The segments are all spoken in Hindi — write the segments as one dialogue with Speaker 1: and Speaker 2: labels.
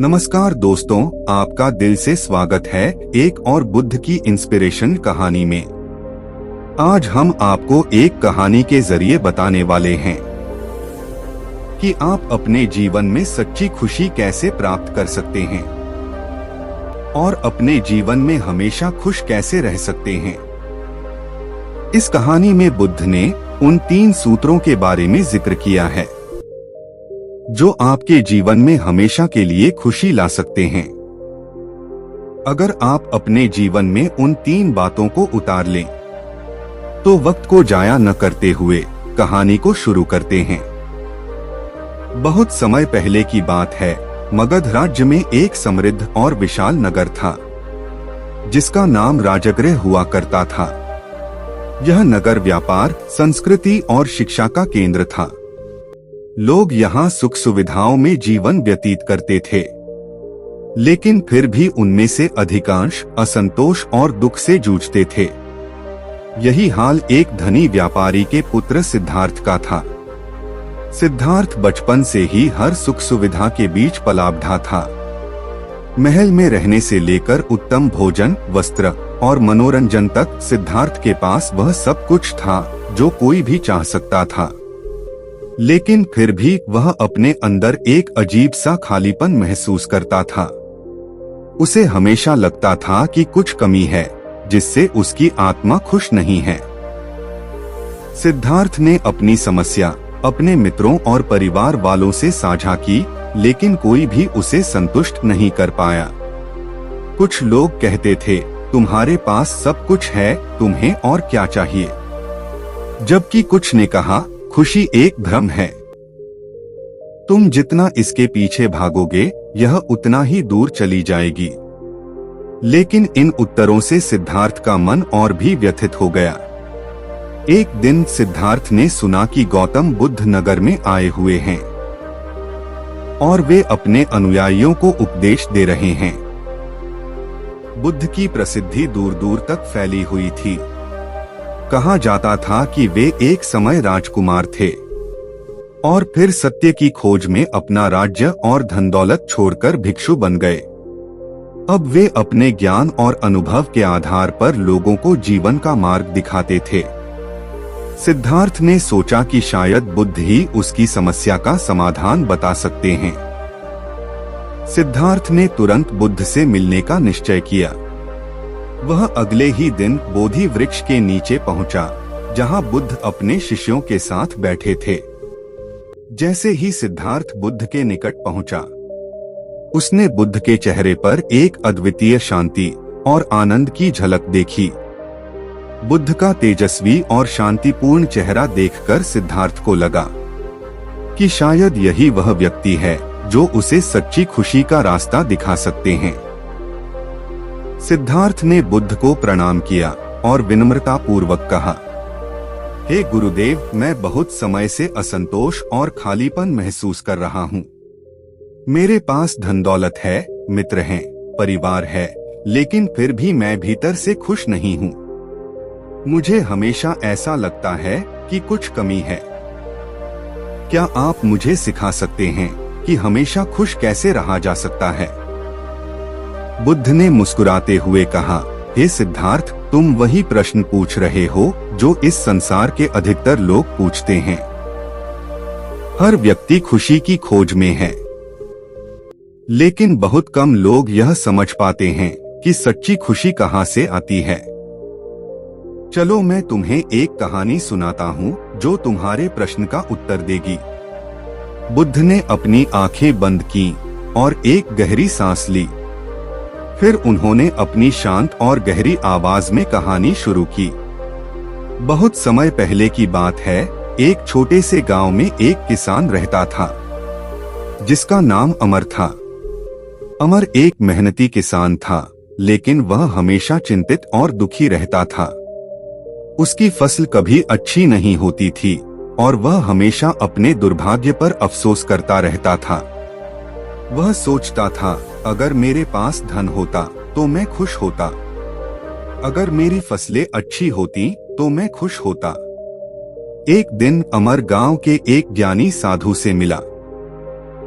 Speaker 1: नमस्कार दोस्तों, आपका दिल से स्वागत है एक और बुद्ध की इंस्पिरेशन कहानी में। आज हम आपको एक कहानी के जरिए बताने वाले हैं कि आप अपने जीवन में सच्ची खुशी कैसे प्राप्त कर सकते हैं और अपने जीवन में हमेशा खुश कैसे रह सकते हैं। इस कहानी में बुद्ध ने उन 3 सूत्रों के बारे में जिक्र किया है जो आपके जीवन में हमेशा के लिए खुशी ला सकते हैं। अगर आप अपने जीवन में उन 3 बातों को उतार लें, तो वक्त को जाया न करते हुए कहानी को शुरू करते हैं। बहुत समय पहले की बात है, मगध राज्य में एक समृद्ध और विशाल नगर था, जिसका नाम राजगृह हुआ करता था। यह नगर व्यापार, संस्कृति और शिक्षा का केंद्र था। लोग यहाँ सुख सुविधाओं में जीवन व्यतीत करते थे, लेकिन फिर भी उनमें से अधिकांश असंतोष और दुख से जूझते थे। यही हाल एक धनी व्यापारी के पुत्र सिद्धार्थ का था। सिद्धार्थ बचपन से ही हर सुख सुविधा के बीच पला बढ़ा था। महल में रहने से लेकर उत्तम भोजन, वस्त्र और मनोरंजन तक सिद्धार्थ के पास वह सब कुछ था जो कोई भी चाह सकता था। लेकिन फिर भी वह अपने अंदर एक अजीब सा खालीपन महसूस करता था। उसे हमेशा लगता था कि कुछ कमी है जिससे उसकी आत्मा खुश नहीं है। सिद्धार्थ ने अपनी समस्या अपने मित्रों और परिवार वालों से साझा की, लेकिन कोई भी उसे संतुष्ट नहीं कर पाया। कुछ लोग कहते थे, तुम्हारे पास सब कुछ है, तुम्हें और क्या चाहिए? जबकि कुछ ने कहा, खुशी एक भ्रम है, तुम जितना इसके पीछे भागोगे यह उतना ही दूर चली जाएगी। लेकिन इन उत्तरों से सिद्धार्थ का मन और भी व्यथित हो गया। एक दिन सिद्धार्थ ने सुना कि गौतम बुद्ध नगर में आए हुए हैं और वे अपने अनुयायियों को उपदेश दे रहे हैं। बुद्ध की प्रसिद्धि दूर दूर तक फैली हुई थी। कहा जाता था कि वे एक समय राजकुमार थे और फिर सत्य की खोज में अपना राज्य और धन दौलत छोड़कर भिक्षु बन गए। अब वे अपने ज्ञान और अनुभव के आधार पर लोगों को जीवन का मार्ग दिखाते थे। सिद्धार्थ ने सोचा कि शायद बुद्ध ही उसकी समस्या का समाधान बता सकते हैं। सिद्धार्थ ने तुरंत बुद्ध से मिलने का निश्चय किया। वह अगले ही दिन बोधि वृक्ष के नीचे पहुंचा, जहां बुद्ध अपने शिष्यों के साथ बैठे थे। जैसे ही सिद्धार्थ बुद्ध के निकट पहुंचा, उसने बुद्ध के चेहरे पर एक अद्वितीय शांति और आनंद की झलक देखी। बुद्ध का तेजस्वी और शांतिपूर्ण चेहरा देखकर सिद्धार्थ को लगा कि शायद यही वह व्यक्ति है जो उसे सच्ची खुशी का रास्ता दिखा सकते हैं। सिद्धार्थ ने बुद्ध को प्रणाम किया और विनम्रता पूर्वक कहा, हे गुरुदेव, मैं बहुत समय से असंतोष और खालीपन महसूस कर रहा हूँ। मेरे पास धन दौलत है, मित्र हैं, परिवार है, लेकिन फिर भी मैं भीतर से खुश नहीं हूँ। मुझे हमेशा ऐसा लगता है कि कुछ कमी है। क्या आप मुझे सिखा सकते हैं कि हमेशा खुश कैसे रहा जा सकता है? बुद्ध ने मुस्कुराते हुए कहा, हे सिद्धार्थ, तुम वही प्रश्न पूछ रहे हो जो इस संसार के अधिकतर लोग पूछते हैं। हर व्यक्ति खुशी की खोज में है, लेकिन बहुत कम लोग यह समझ पाते हैं कि सच्ची खुशी कहाँ से आती है। चलो मैं तुम्हें एक कहानी सुनाता हूँ जो तुम्हारे प्रश्न का उत्तर देगी। बुद्ध ने अपनी आंखें बंद की और एक गहरी सांस ली। फिर उन्होंने अपनी शांत और गहरी आवाज में कहानी शुरू की। बहुत समय पहले की बात है, एक छोटे से गांव में एक किसान रहता था, जिसका नाम अमर था। अमर एक मेहनती किसान था, लेकिन वह हमेशा चिंतित और दुखी रहता था। उसकी फसल कभी अच्छी नहीं होती थी और वह हमेशा अपने दुर्भाग्य पर अफसोस करता रहता था। वह सोचता था, अगर मेरे पास धन होता तो मैं खुश होता, अगर मेरी फसलें अच्छी होती तो मैं खुश होता। एक दिन अमर गांव के एक ज्ञानी साधु से मिला।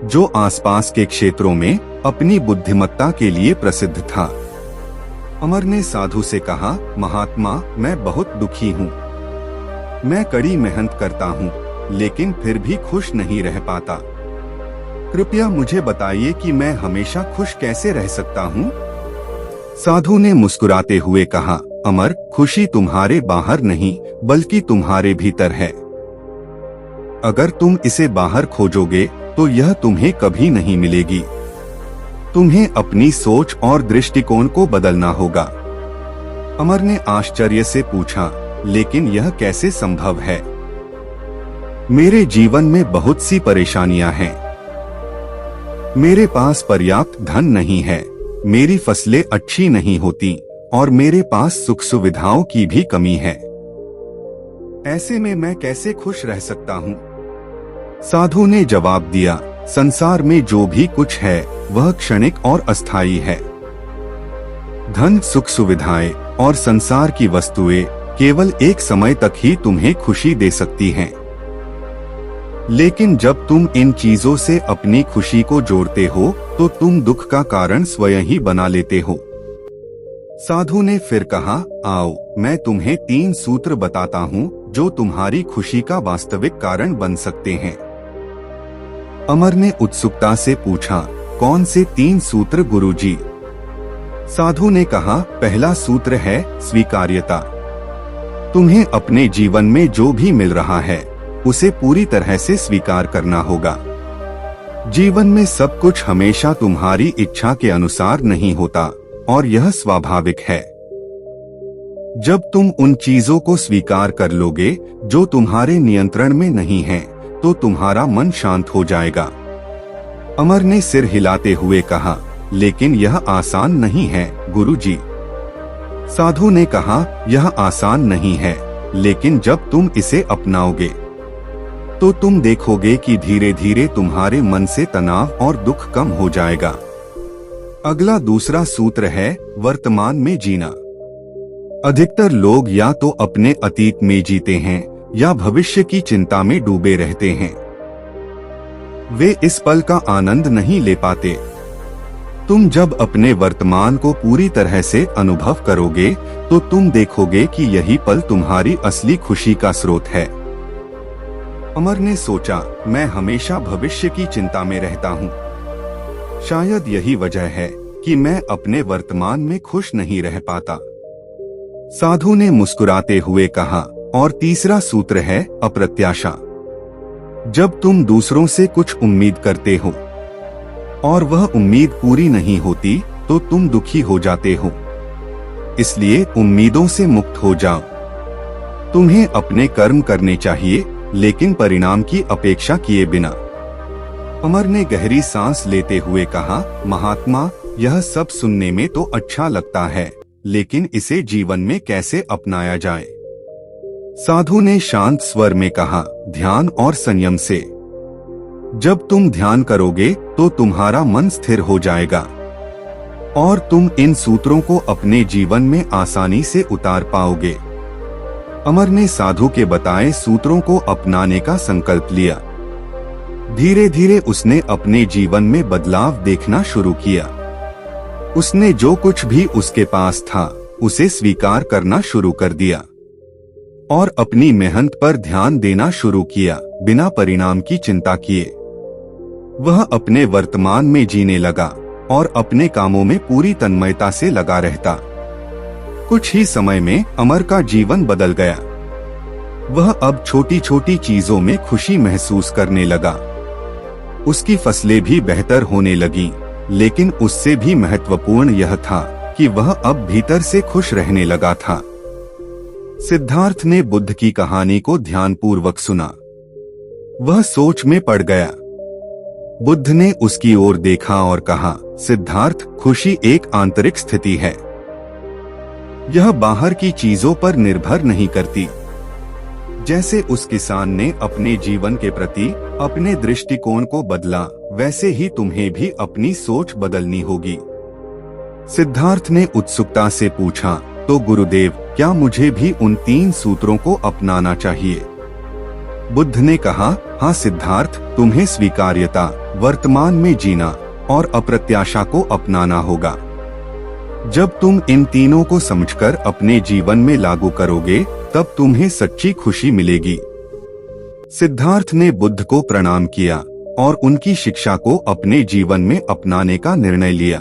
Speaker 1: जो आसपास के क्षेत्रों में अपनी बुद्धिमत्ता के लिए प्रसिद्ध था। अमर ने साधु से कहा, महात्मा, मैं बहुत दुखी हूँ। मैं कड़ी मेहनत करता हूँ, लेकिन फिर भी खुश नहीं रह पाता। कृपया मुझे बताइए कि मैं हमेशा खुश कैसे रह सकता हूँ। साधु ने मुस्कुराते हुए कहा, अमर, खुशी तुम्हारे बाहर नहीं बल्कि तुम्हारे भीतर है। अगर तुम इसे बाहर खोजोगे तो यह तुम्हें कभी नहीं मिलेगी। तुम्हें अपनी सोच और दृष्टिकोण को बदलना होगा। अमर ने आश्चर्य से पूछा, लेकिन यह कैसे संभव है? मेरे जीवन में बहुत सी परेशानियां हैं। मेरे पास पर्याप्त धन नहीं है, मेरी फसलें अच्छी नहीं होती और मेरे पास सुख सुविधाओं की भी कमी है। ऐसे में मैं कैसे खुश रह सकता हूँ? साधु ने जवाब दिया, संसार में जो भी कुछ है वह क्षणिक और अस्थायी है। धन, सुख सुविधाएं और संसार की वस्तुएं केवल एक समय तक ही तुम्हें खुशी दे सकती हैं। लेकिन जब तुम इन चीजों से अपनी खुशी को जोड़ते हो तो तुम दुख का कारण स्वयं ही बना लेते हो। साधु ने फिर कहा, आओ मैं तुम्हें 3 सूत्र बताता हूँ जो तुम्हारी खुशी का वास्तविक कारण बन सकते हैं। अमर ने उत्सुकता से पूछा, कौन से 3 सूत्र गुरुजी? साधु ने कहा, पहला सूत्र है स्वीकार्यता। तुम्हें अपने जीवन में जो भी मिल रहा है उसे पूरी तरह से स्वीकार करना होगा। जीवन में सब कुछ हमेशा तुम्हारी इच्छा के अनुसार नहीं होता और यह स्वाभाविक है। जब तुम उन चीजों को स्वीकार कर लोगे जो तुम्हारे नियंत्रण में नहीं हैं, तो तुम्हारा मन शांत हो जाएगा। अमर ने सिर हिलाते हुए कहा, लेकिन यह आसान नहीं है गुरुजी। साधु ने कहा, यह आसान नहीं है, लेकिन जब तुम इसे अपनाओगे तो तुम देखोगे कि धीरे धीरे तुम्हारे मन से तनाव और दुख कम हो जाएगा। अगला दूसरा सूत्र है वर्तमान में जीना। अधिकतर लोग या तो अपने अतीत में जीते हैं या भविष्य की चिंता में डूबे रहते हैं। वे इस पल का आनंद नहीं ले पाते। तुम जब अपने वर्तमान को पूरी तरह से अनुभव करोगे तो तुम देखोगे कि यही पल तुम्हारी असली खुशी का स्रोत है। अमर ने सोचा, मैं हमेशा भविष्य की चिंता में रहता हूँ। शायद यही वजह है कि मैं अपने वर्तमान में खुश नहीं रह पाता। साधु ने मुस्कुराते हुए कहा, और तीसरा सूत्र है अप्रत्याशा। जब तुम दूसरों से कुछ उम्मीद करते हो और वह उम्मीद पूरी नहीं होती तो तुम दुखी हो जाते हो। इसलिए उम्मीदों से मुक्त हो जाओ। तुम्हें अपने कर्म करने चाहिए, लेकिन परिणाम की अपेक्षा किए बिना। अमर ने गहरी सांस लेते हुए कहा, महात्मा, यह सब सुनने में तो अच्छा लगता है, लेकिन इसे जीवन में कैसे अपनाया जाए? साधु ने शांत स्वर में कहा, ध्यान और संयम से। जब तुम ध्यान करोगे तो तुम्हारा मन स्थिर हो जाएगा और तुम इन सूत्रों को अपने जीवन में आसानी से उतार पाओगे। अमर ने साधु के बताए सूत्रों को अपनाने का संकल्प लिया। धीरे धीरे उसने अपने जीवन में बदलाव देखना शुरू किया। उसने जो कुछ भी उसके पास था उसे स्वीकार करना शुरू कर दिया और अपनी मेहनत पर ध्यान देना शुरू किया, बिना परिणाम की चिंता किए। वह अपने वर्तमान में जीने लगा और अपने कामों में पूरी तन्मयता से लगा रहता। कुछ ही समय में अमर का जीवन बदल गया। वह अब छोटी छोटी चीजों में खुशी महसूस करने लगा। उसकी फसलें भी बेहतर होने लगीं, लेकिन उससे भी महत्वपूर्ण यह था कि वह अब भीतर से खुश रहने लगा था। सिद्धार्थ ने बुद्ध की कहानी को ध्यानपूर्वक सुना। वह सोच में पड़ गया। बुद्ध ने उसकी ओर देखा और कहा, सिद्धार्थ, खुशी एक आंतरिक स्थिति है। यह बाहर की चीजों पर निर्भर नहीं करती। जैसे उस किसान ने अपने जीवन के प्रति अपने दृष्टिकोण को बदला, वैसे ही तुम्हें भी अपनी सोच बदलनी होगी। सिद्धार्थ ने उत्सुकता से पूछा, तो गुरुदेव, क्या मुझे भी उन 3 सूत्रों को अपनाना चाहिए? बुद्ध ने कहा, हाँ सिद्धार्थ, तुम्हें स्वीकार्यता, वर्तमान में जीना और अप्रत्याशा को अपनाना होगा। जब तुम इन तीनों को समझकर अपने जीवन में लागू करोगे, तब तुम्हें सच्ची खुशी मिलेगी। सिद्धार्थ ने बुद्ध को प्रणाम किया और उनकी शिक्षा को अपने जीवन में अपनाने का निर्णय लिया।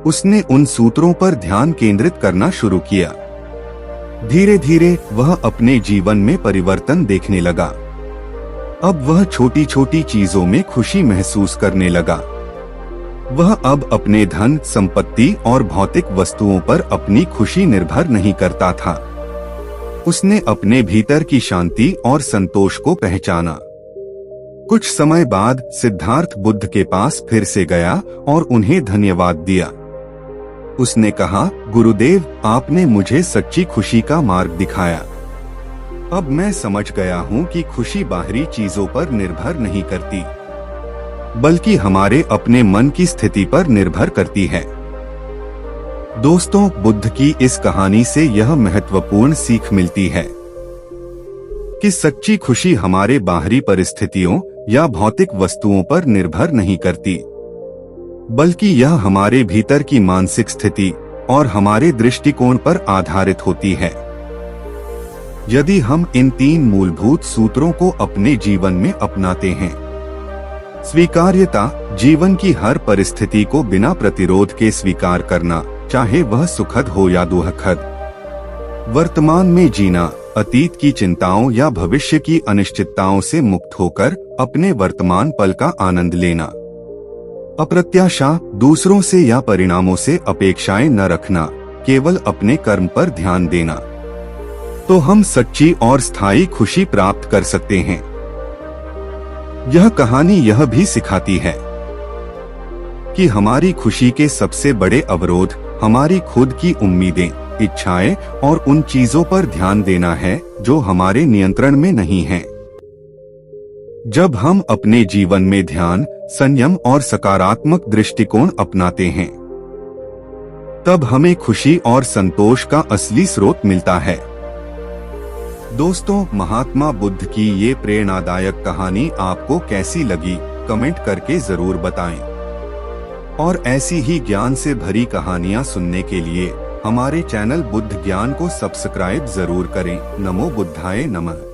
Speaker 1: उसने उन सूत्रों पर ध्यान केंद्रित करना शुरू किया। धीरे धीरे वह अपने जीवन में परिवर्तन देखने लगा। अब वह छोटी छोटी चीजों में खुशी महसूस करने लगा। वह अब अपने धन, संपत्ति और भौतिक वस्तुओं पर अपनी खुशी निर्भर नहीं करता था। उसने अपने भीतर की शांति और संतोष को पहचाना। कुछ समय बाद सिद्धार्थ बुद्ध के पास फिर से गया और उन्हें धन्यवाद दिया। उसने कहा, गुरुदेव, आपने मुझे सच्ची खुशी का मार्ग दिखाया। अब मैं समझ गया हूँ कि खुशी बाहरी चीजों पर निर्भर नहीं करती, बल्कि हमारे अपने मन की स्थिति पर निर्भर करती है। दोस्तों, बुद्ध की इस कहानी से यह महत्वपूर्ण सीख मिलती है कि सच्ची खुशी हमारे बाहरी परिस्थितियों या भौतिक वस्तुओं पर निर्भर नहीं करती, बल्कि यह हमारे भीतर की मानसिक स्थिति और हमारे दृष्टिकोण पर आधारित होती है। यदि हम इन 3 मूलभूत सूत्रों को अपने जीवन में अपनाते हैं, स्वीकार्यता, जीवन की हर परिस्थिति को बिना प्रतिरोध के स्वीकार करना, चाहे वह सुखद हो या दुखद, वर्तमान में जीना, अतीत की चिंताओं या भविष्य की अनिश्चितताओं से मुक्त होकर अपने वर्तमान पल का आनंद लेना, अप्रत्याशा, दूसरों से या परिणामों से अपेक्षाएं न रखना, केवल अपने कर्म पर ध्यान देना, तो हम सच्ची और स्थायी खुशी प्राप्त कर सकते हैं। यह कहानी यह भी सिखाती है कि हमारी खुशी के सबसे बड़े अवरोध हमारी खुद की उम्मीदें, इच्छाएं और उन चीजों पर ध्यान देना है जो हमारे नियंत्रण में नहीं हैं। जब हम अपने जीवन में ध्यान, संयम और सकारात्मक दृष्टिकोण अपनाते हैं, तब हमें खुशी और संतोष का असली स्रोत मिलता है। दोस्तों, महात्मा बुद्ध की ये प्रेरणादायक कहानी आपको कैसी लगी, कमेंट करके जरूर बताएं। और ऐसी ही ज्ञान से भरी कहानियां सुनने के लिए हमारे चैनल बुद्ध ज्ञान को सब्सक्राइब जरूर करें। नमो बुद्धाय नमः।